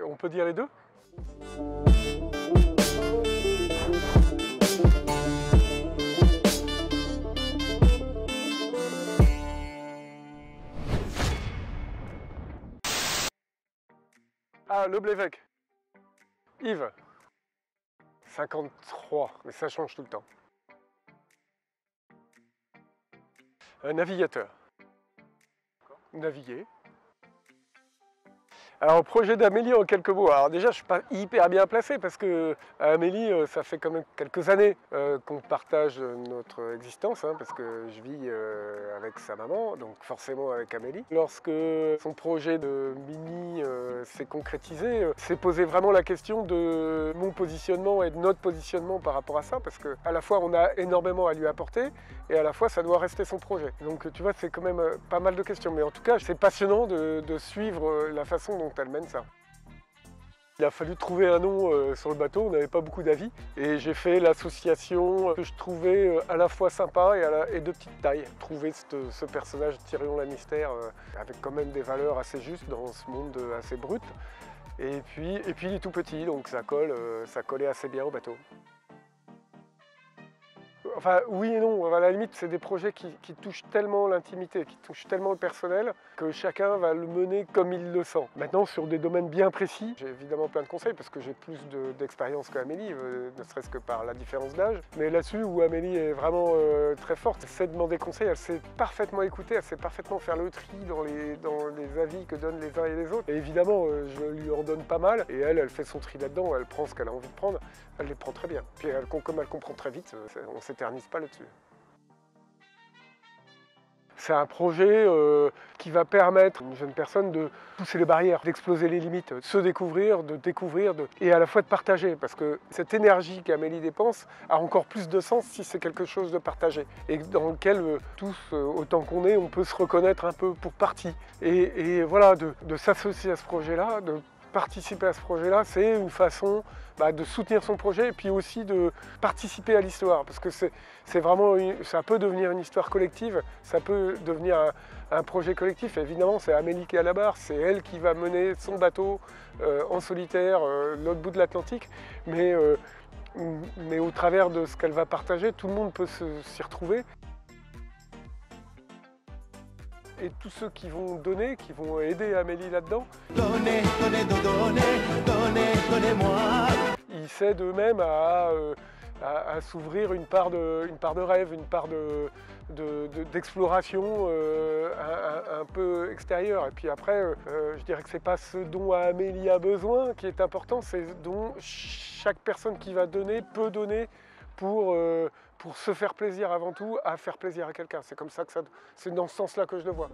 On peut dire les deux? Ah, Le Blévesque. Yves. 53, mais ça change tout le temps. Un navigateur. Naviguer. Alors, projet d'Amélie en quelques mots. Alors déjà, je ne suis pas hyper bien placé parce que Amélie, ça fait quand même quelques années qu'on partage notre existence, hein, parce que je vis avec sa maman, donc forcément avec Amélie. Lorsque son projet de mini s'est concrétisé, s'est posé vraiment la question de mon positionnement et de notre positionnement par rapport à ça, parce qu'à la fois on a énormément à lui apporter et à la fois ça doit rester son projet. Donc tu vois, c'est quand même pas mal de questions, mais en tout cas c'est passionnant de suivre la façon dont elle mène ça. Il a fallu trouver un nom sur le bateau, on n'avait pas beaucoup d'avis. Et j'ai fait l'association que je trouvais à la fois sympa et de petite taille. Trouver ce personnage Tyrion Lannister avec quand même des valeurs assez justes dans ce monde assez brut. Et puis il est tout petit, donc ça collait assez bien au bateau. Enfin, oui et non, à la limite, c'est des projets qui touchent tellement l'intimité, qui touchent tellement le personnel, que chacun va le mener comme il le sent. Maintenant, sur des domaines bien précis, j'ai évidemment plein de conseils, parce que j'ai plus d'expérience qu'Amélie, ne serait-ce que par la différence d'âge. Mais là-dessus, où Amélie est vraiment très forte, elle sait demander conseil, elle sait parfaitement écouter, elle sait parfaitement faire le tri dans les avis que donnent les uns et les autres. Et évidemment, je lui en donne pas mal, et elle fait son tri là-dedans, elle prend ce qu'elle a envie de prendre, elle les prend très bien. Puis comme elle comprend très vite, on s'éternise pas là-dessus. C'est un projet qui va permettre à une jeune personne de pousser les barrières, d'exploser les limites, de se découvrir, et à la fois de partager. Parce que cette énergie qu'Amélie dépense a encore plus de sens si c'est quelque chose de partagé. Et dans lequel tous, autant qu'on est, on peut se reconnaître un peu pour partie. Et voilà, de s'associer à ce projet-là, de participer à ce projet-là, c'est une façon de soutenir son projet et puis aussi de participer à l'histoire. Parce que ça peut devenir une histoire collective, ça peut devenir un projet collectif. Et évidemment, c'est Amélie qui est à la barre, c'est elle qui va mener son bateau en solitaire de l'autre bout de l'Atlantique. Mais au travers de ce qu'elle va partager, tout le monde peut s'y retrouver. Et tous ceux qui vont donner, qui vont aider Amélie là-dedans, donnez-moi. Ils s'aident eux-mêmes à s'ouvrir une part de rêve, une part d'exploration un peu extérieure. Et puis après, je dirais que c'est pas ce dont Amélie a besoin qui est important, c'est ce dont chaque personne qui va donner peut donner pour se faire plaisir avant tout, à faire plaisir à quelqu'un. C'est comme ça que c'est dans ce sens-là que je le vois.